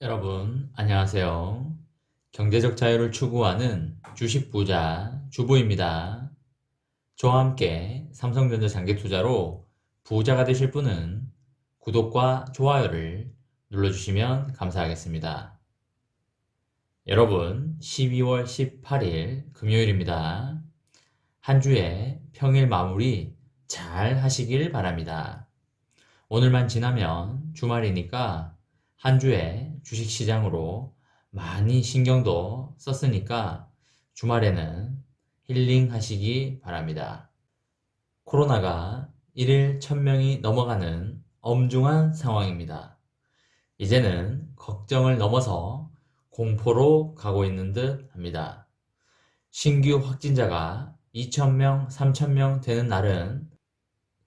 여러분, 안녕하세요. 경제적 자유를 추구하는 주식 부자 주부입니다. 저와 함께 삼성전자 장기 투자로 부자가 되실 분은 구독과 좋아요를 눌러주시면 감사하겠습니다. 여러분, 12월 18일 금요일입니다. 한 주의 평일 마무리 잘 하시길 바랍니다. 오늘만 지나면 주말이니까 한 주에 주식시장으로 많이 신경도 썼으니까 주말에는 힐링 하시기 바랍니다. 코로나가 1일 1000명이 넘어가는 엄중한 상황입니다. 이제는 걱정을 넘어서 공포로 가고 있는 듯 합니다. 신규 확진자가 2000명, 3000명 되는 날은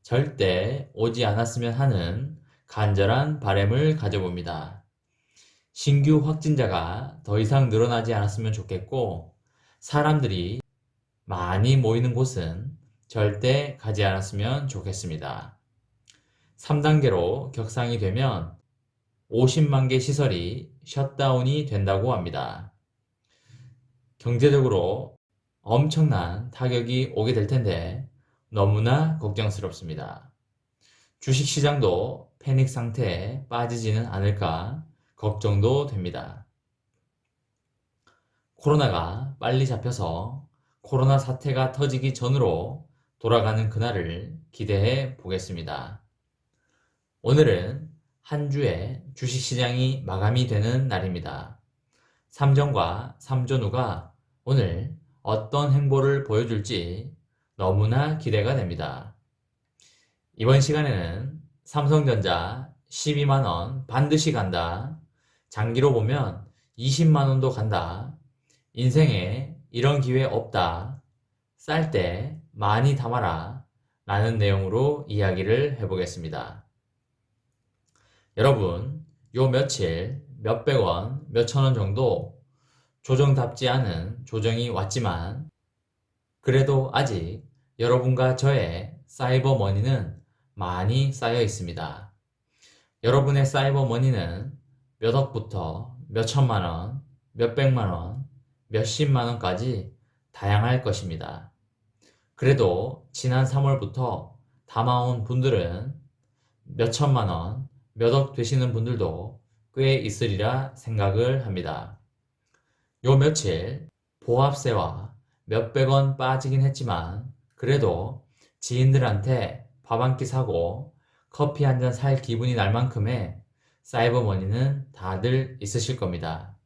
절대 오지 않았으면 하는 간절한 바람을 가져봅니다. 신규 확진자가 더 이상 늘어나지 않았으면 좋겠고, 사람들이 많이 모이는 곳은 절대 가지 않았으면 좋겠습니다. 3단계로 격상이 되면 50만 개 시설이 셧다운이 된다고 합니다. 경제적으로 엄청난 타격이 오게 될 텐데 너무나 걱정스럽습니다. 주식시장도 패닉 상태에 빠지지는 않을까 걱정도 됩니다. 코로나가 빨리 잡혀서 코로나 사태가 터지기 전으로 돌아가는 그날을 기대해 보겠습니다. 오늘은 한 주의 주식시장이 마감이 되는 날입니다. 삼전과 삼전후가 오늘 어떤 행보를 보여줄지 너무나 기대가 됩니다. 이번 시간에는 삼성전자 12만원 반드시 간다. 장기로 보면 20만원도 간다. 인생에 이런 기회 없다. 쌀 때 많이 담아라. 라는 내용으로 이야기를 해보겠습니다. 여러분, 요 며칠 몇백원, 몇천원 정도 조정답지 않은 조정이 왔지만 그래도 아직 여러분과 저의 사이버 머니는 많이 쌓여 있습니다. 여러분의 사이버 머니는 몇 억부터 몇 천만원, 몇 백만원, 몇십만원까지 다양할 것입니다. 그래도 지난 3월부터 담아온 분들은 몇 천만원, 몇 억 되시는 분들도 꽤 있으리라 생각을 합니다. 요 며칠 보합세와 몇백원 빠지긴 했지만 그래도 지인들한테 밥 한 끼 사고 커피 한 잔 살 기분이 날 만큼의 사이버머니는 다들 있으실 겁니다.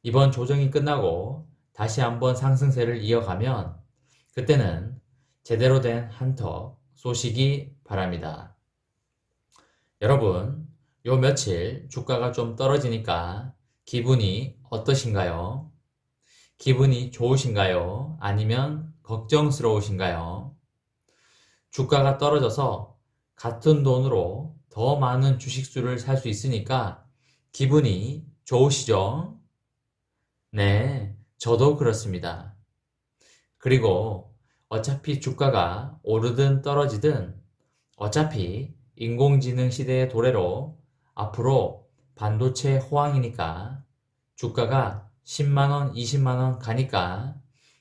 이번 조정이 끝나고 다시 한번 상승세를 이어가면 그때는 제대로 된 한턱 쏘시기 바랍니다. 여러분, 요 며칠 주가가 좀 떨어지니까 기분이 어떠신가요? 기분이 좋으신가요? 아니면 걱정스러우신가요? 주가가 떨어져서 같은 돈으로 더 많은 주식수를 살 수 있으니까 기분이 좋으시죠? 네, 저도 그렇습니다. 그리고 어차피 주가가 오르든 떨어지든 어차피 인공지능 시대의 도래로 앞으로 반도체 호황이니까 주가가 10만원, 20만원 가니까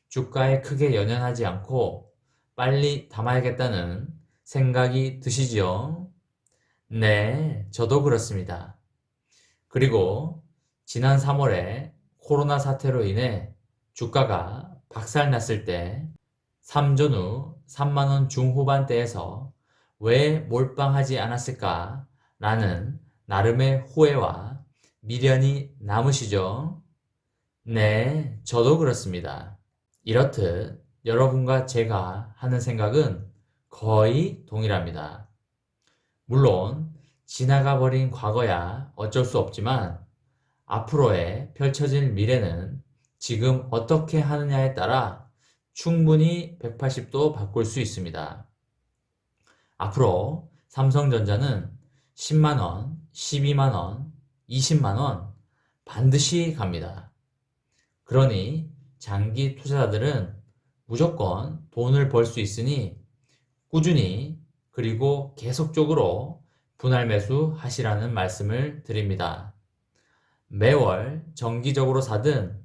주가에 크게 연연하지 않고 빨리 담아야겠다는 생각이 드시지요? 네, 저도 그렇습니다. 그리고 지난 3월에 코로나 사태로 인해 주가가 박살났을 때 삼전후 3만원 중후반대에서 왜 몰빵하지 않았을까 라는 나름의 후회와 미련이 남으시죠? 네, 저도 그렇습니다. 이렇듯 여러분과 제가 하는 생각은 거의 동일합니다. 물론 지나가 버린 과거야 어쩔 수 없지만 앞으로의 펼쳐질 미래는 지금 어떻게 하느냐에 따라 충분히 180도 바꿀 수 있습니다. 앞으로 삼성전자는 10만원, 12만원, 20만원 반드시 갑니다. 그러니 장기 투자자들은 무조건 돈을 벌 수 있으니 꾸준히 그리고 계속적으로 분할 매수 하시라는 말씀을 드립니다. 매월 정기적으로 사든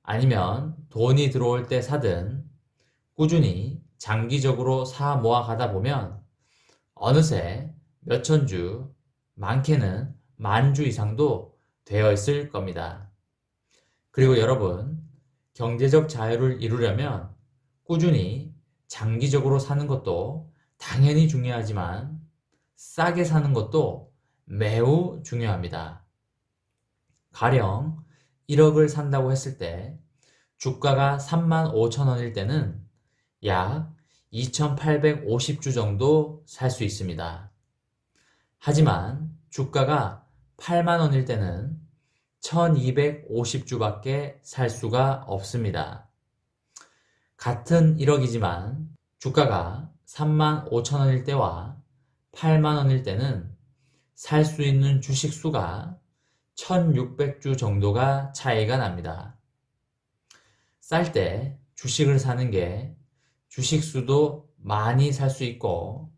아니면 돈이 들어올 때 사든 꾸준히 장기적으로 사 모아 가다 보면 어느새 몇천 주, 많게는 만 주 이상도 되어 있을 겁니다. 그리고 여러분, 경제적 자유를 이루려면 꾸준히 장기적으로 사는 것도 당연히 중요하지만 싸게 사는 것도 매우 중요합니다. 가령 1억을 산다고 했을 때 주가가 35,000원일 때는 약 2,850주 정도 살 수 있습니다. 하지만 주가가 8만 원일 때는 1250주밖에 살 수가 없습니다. 같은 1억이지만 주가가 3만 5천 원일 때와 8만 원일 때는 살 수 있는 주식 수가 1600주 정도가 차이가 납니다. 쌀 때 주식을 사는 게 주식 수도 많이 살 수 있고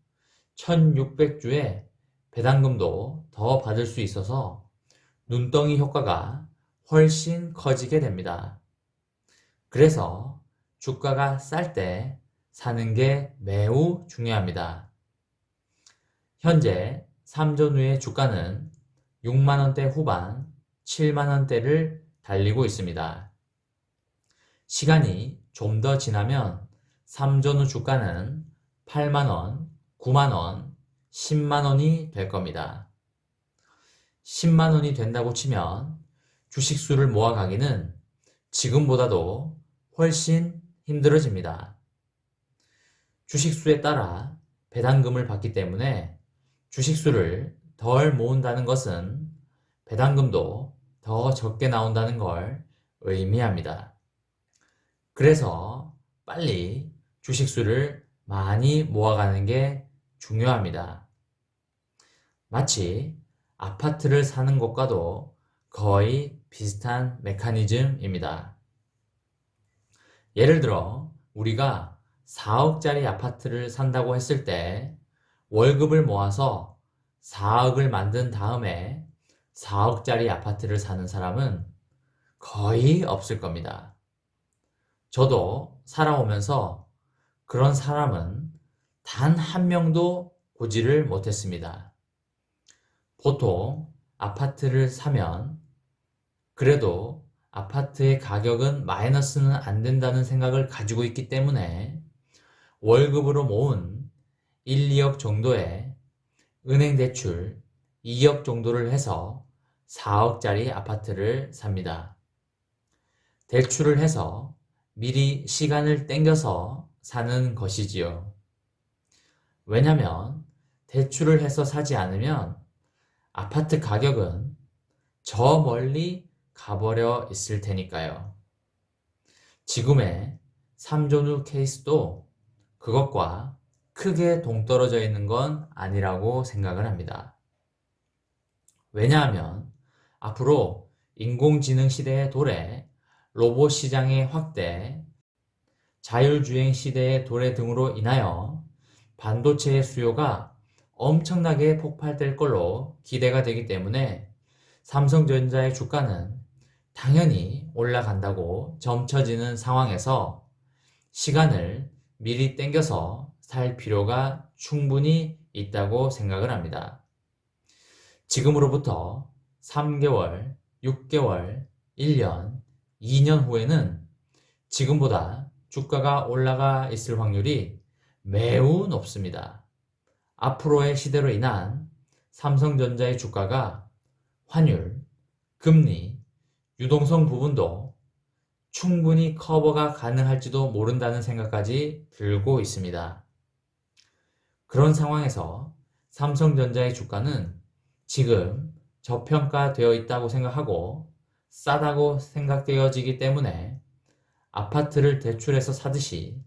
1600주에 배당금도 더 받을 수 있어서 눈덩이 효과가 훨씬 커지게 됩니다. 그래서 주가가 쌀 때 사는 게 매우 중요합니다. 현재 3전 후의 주가는 6만원대 후반, 7만원대를 달리고 있습니다. 시간이 좀 더 지나면 3전 후 주가는 8만원, 9만원, 10만원이 될 겁니다. 10만원이 된다고 치면 주식수를 모아가기는 지금보다도 훨씬 힘들어집니다. 주식수에 따라 배당금을 받기 때문에 주식수를 덜 모은다는 것은 배당금도 더 적게 나온다는 걸 의미합니다. 그래서 빨리 주식수를 많이 모아가는 게 중요합니다. 마치 아파트를 사는 것과도 거의 비슷한 메커니즘입니다. 예를 들어 우리가 4억짜리 아파트를 산다고 했을 때 월급을 모아서 4억을 만든 다음에 4억짜리 아파트를 사는 사람은 거의 없을 겁니다. 저도 살아오면서 그런 사람은 단 한 명도 보지를 못했습니다. 보통 아파트를 사면 그래도 아파트의 가격은 마이너스는 안 된다는 생각을 가지고 있기 때문에 월급으로 모은 1, 2억 정도의 은행 대출 2억 정도를 해서 4억짜리 아파트를 삽니다. 대출을 해서 미리 시간을 땡겨서 사는 것이지요. 왜냐면 대출을 해서 사지 않으면 아파트 가격은 저 멀리 가버려 있을 테니까요. 지금의 3전 후 케이스도 그것과 크게 동떨어져 있는 건 아니라고 생각을 합니다. 왜냐하면 앞으로 인공지능 시대의 도래, 로봇 시장의 확대, 자율주행 시대의 도래 등으로 인하여 반도체의 수요가 엄청나게 폭발될 걸로 기대가 되기 때문에 삼성전자의 주가는 당연히 올라간다고 점쳐지는 상황에서 시간을 미리 땡겨서 살 필요가 충분히 있다고 생각을 합니다. 지금으로부터 3개월, 6개월, 1년, 2년 후에는 지금보다 주가가 올라가 있을 확률이 매우 높습니다. 앞으로의 시대로 인한 삼성전자의 주가가 환율, 금리, 유동성 부분도 충분히 커버가 가능할지도 모른다는 생각까지 들고 있습니다. 그런 상황에서 삼성전자의 주가는 지금 저평가되어 있다고 생각하고 싸다고 생각되어지기 때문에 아파트를 대출해서 사듯이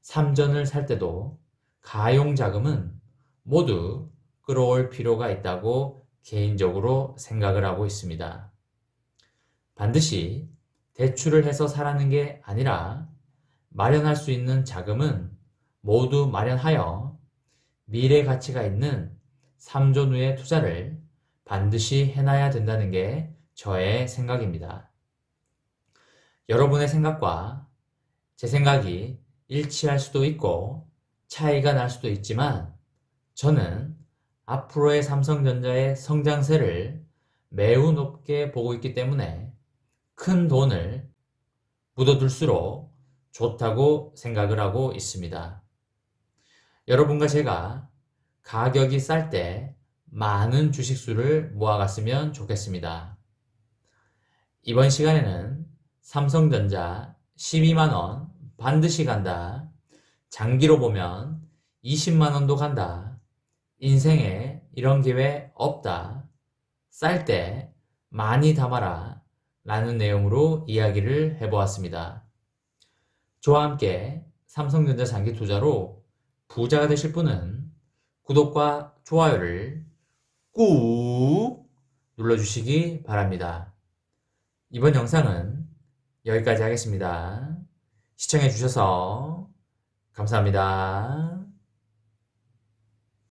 3전을 살 때도 가용자금은 모두 끌어올 필요가 있다고 개인적으로 생각을 하고 있습니다. 반드시 대출을 해서 사라는 게 아니라 마련할 수 있는 자금은 모두 마련하여 미래 가치가 있는 3전 후의 투자를 반드시 해놔야 된다는 게 저의 생각입니다. 여러분의 생각과 제 생각이 일치할 수도 있고 차이가 날 수도 있지만 저는 앞으로의 삼성전자의 성장세를 매우 높게 보고 있기 때문에 큰 돈을 묻어둘수록 좋다고 생각을 하고 있습니다. 여러분과 제가 가격이 쌀 때 많은 주식수를 모아갔으면 좋겠습니다. 이번 시간에는 삼성전자 12만원 반드시 간다. 장기로 보면 20만원도 간다. 인생에 이런 기회 없다. 쌀 때 많이 담아라. 라는 내용으로 이야기를 해보았습니다. 저와 함께 삼성전자 장기 투자로 부자가 되실 분은 구독과 좋아요를 꾹 눌러주시기 바랍니다. 이번 영상은 여기까지 하겠습니다. 시청해주셔서 감사합니다.